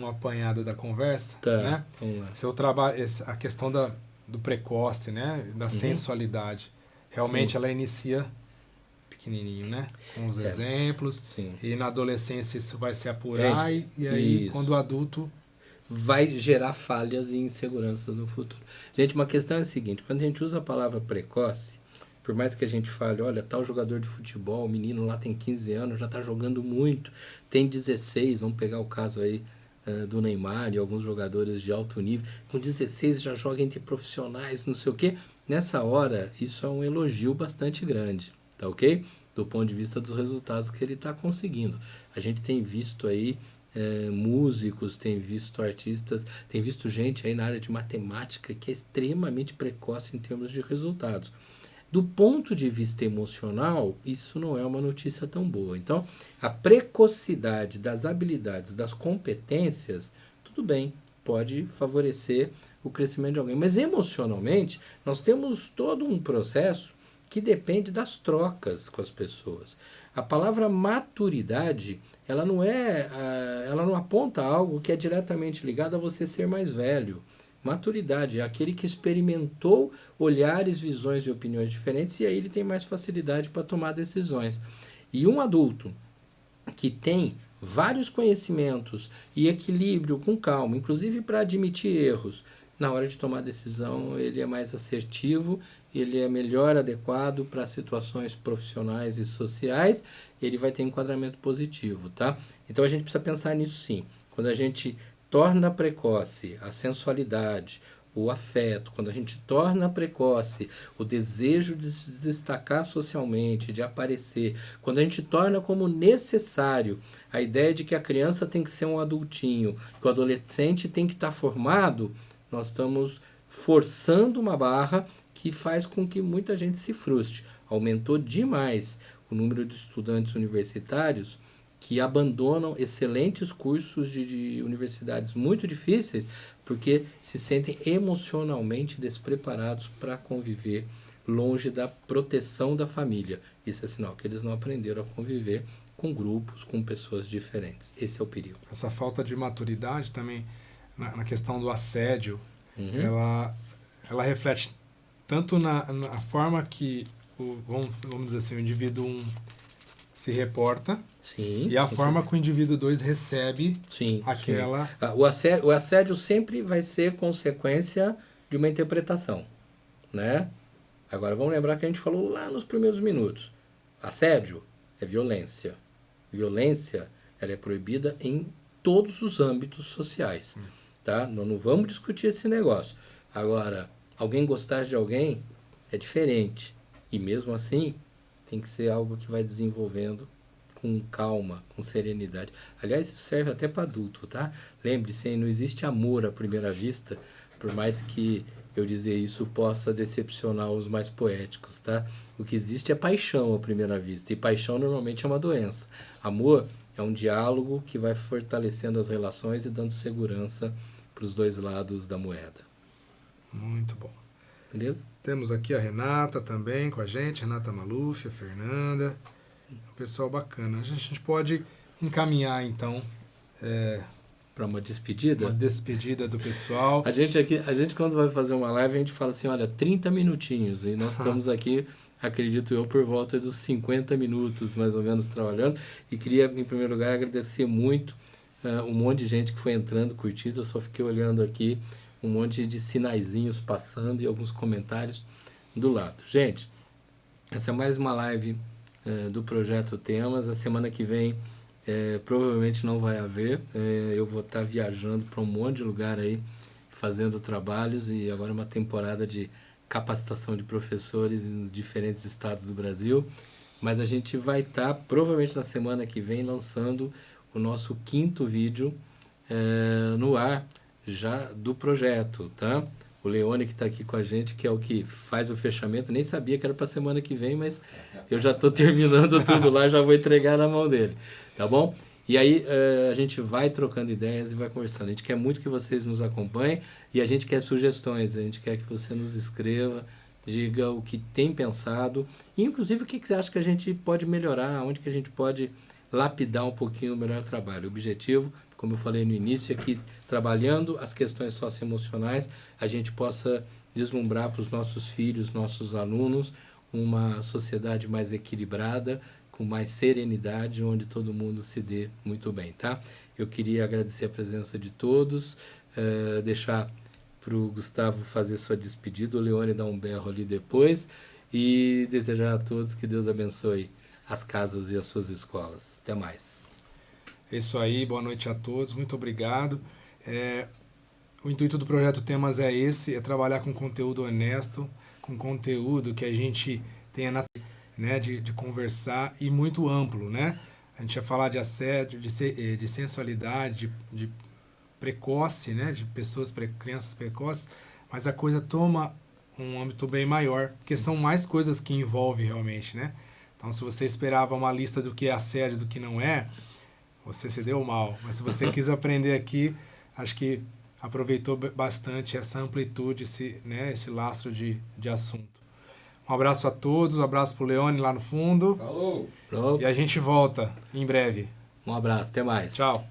apanhado da conversa, Tá, né? vamos lá. Seu trabalho, a questão do precoce, né? Da sensualidade. Realmente Sim. ela inicia pequenininho, né? Com os exemplos. Sim. E na adolescência isso vai se apurar e aí isso. quando o adulto... vai gerar falhas e inseguranças no futuro. Gente, uma questão é a seguinte, quando a gente usa a palavra precoce, por mais que a gente fale, olha, tal jogador de futebol, o menino lá tem 15 anos, já está jogando muito, tem 16, vamos pegar o caso aí do Neymar e alguns jogadores de alto nível, com 16 já joga entre profissionais, não sei o quê. Nessa hora, isso é um elogio bastante grande, tá ok? Do ponto de vista dos resultados que ele está conseguindo. A gente tem visto aí músicos, tem visto artistas, tem visto gente aí na área de matemática que é extremamente precoce em termos de resultados. Do ponto de vista emocional, isso não é uma notícia tão boa. Então, a precocidade das habilidades, das competências, tudo bem, pode favorecer o crescimento de alguém. Mas emocionalmente, nós temos todo um processo que depende das trocas com as pessoas. A palavra maturidade, ela não aponta algo que é diretamente ligado a você ser mais velho. Maturidade é aquele que experimentou olhares, visões e opiniões diferentes e aí ele tem mais facilidade para tomar decisões. E um adulto que tem vários conhecimentos e equilíbrio com calma, inclusive para admitir erros, na hora de tomar decisão ele é mais assertivo, ele é melhor adequado para situações profissionais e sociais, ele vai ter enquadramento positivo, tá? Então a gente precisa pensar nisso sim. Quando a gente torna precoce a sensualidade, o afeto, quando a gente torna precoce o desejo de se destacar socialmente, de aparecer, quando a gente torna como necessário a ideia de que a criança tem que ser um adultinho, que o adolescente tem que estar formado, nós estamos forçando uma barra que faz com que muita gente se frustre. Aumentou demais o número de estudantes universitários que abandonam excelentes cursos de universidades muito difíceis porque se sentem emocionalmente despreparados para conviver longe da proteção da família. Isso é sinal que eles não aprenderam a conviver com grupos, com pessoas diferentes. Esse é o perigo. Essa falta de maturidade também, na questão do assédio, ela reflete tanto na forma que, vamos dizer assim, o indivíduo 1 se reporta, Sim. e a forma que o indivíduo 2 recebe Sim, aquela... sim. O assédio sempre vai ser consequência de uma interpretação, né? Agora, vamos lembrar que a gente falou lá nos primeiros minutos. Assédio é violência. Violência, ela é proibida em todos os âmbitos sociais, tá? Nós não vamos discutir esse negócio. Agora, alguém gostar de alguém é diferente. E mesmo assim, tem que ser algo que vai desenvolvendo com calma, com serenidade. Aliás, isso serve até para adulto, tá? Lembre-se, não existe amor à primeira vista, por mais que eu dizer isso possa decepcionar os mais poéticos, tá? O que existe é paixão à primeira vista, e paixão normalmente é uma doença. Amor é um diálogo que vai fortalecendo as relações e dando segurança para os dois lados da moeda. Muito bom. Beleza? Temos aqui a Renata também com a gente, Renata Maluf, a Fernanda, o pessoal bacana. A gente pode encaminhar, então, Para uma despedida? uma despedida do pessoal. A gente quando vai fazer uma live, a gente fala assim, olha, 30 minutinhos, e nós estamos aqui, acredito eu, por volta dos 50 minutos, mais ou menos, trabalhando, e queria, em primeiro lugar, agradecer muito um monte de gente que foi entrando, curtindo, eu só fiquei olhando aqui, um monte de sinaizinhos passando e alguns comentários do lado. Gente, essa é mais uma live do Projeto Temas. A semana que vem provavelmente não vai haver. Eu vou estar viajando para um monte de lugar aí, fazendo trabalhos, e agora uma temporada de capacitação de professores em diferentes estados do Brasil. Mas a gente vai estar, provavelmente na semana que vem, lançando o nosso 5º vídeo no ar, já do projeto, tá? O Leone que está aqui com a gente, que é o que faz o fechamento, nem sabia que era para semana que vem, mas eu já estou terminando tudo lá, já vou entregar na mão dele, tá bom? E aí a gente vai trocando ideias e vai conversando. A gente quer muito que vocês nos acompanhem e a gente quer sugestões, a gente quer que você nos escreva, diga o que tem pensado, e inclusive o que você acha que a gente pode melhorar, onde que a gente pode lapidar um pouquinho o melhor trabalho. O objetivo, como eu falei no início, é que trabalhando as questões socioemocionais, a gente possa deslumbrar para os nossos filhos, nossos alunos, uma sociedade mais equilibrada, com mais serenidade, onde todo mundo se dê muito bem, tá? Eu queria agradecer a presença de todos, deixar para o Gustavo fazer sua despedida, o Leone dar um berro ali depois, e desejar a todos que Deus abençoe as casas e as suas escolas. Até mais. É isso aí, boa noite a todos, muito obrigado. O intuito do Projeto Temas é esse, é trabalhar com conteúdo honesto, com conteúdo que a gente tenha de conversar, e muito amplo, né? A gente ia falar de assédio, de sensualidade, de precoce, né? De crianças precoces, mas a coisa toma um âmbito bem maior, porque são mais coisas que envolvem realmente, né? Então, se você esperava uma lista do que é assédio e do que não é, você se deu mal. Mas se você quis aprender aqui, acho que aproveitou bastante essa amplitude, esse lastro de assunto. Um abraço a todos, um abraço pro Leone lá no fundo. Falou! Pronto. E a gente volta em breve. Um abraço, até mais. Tchau.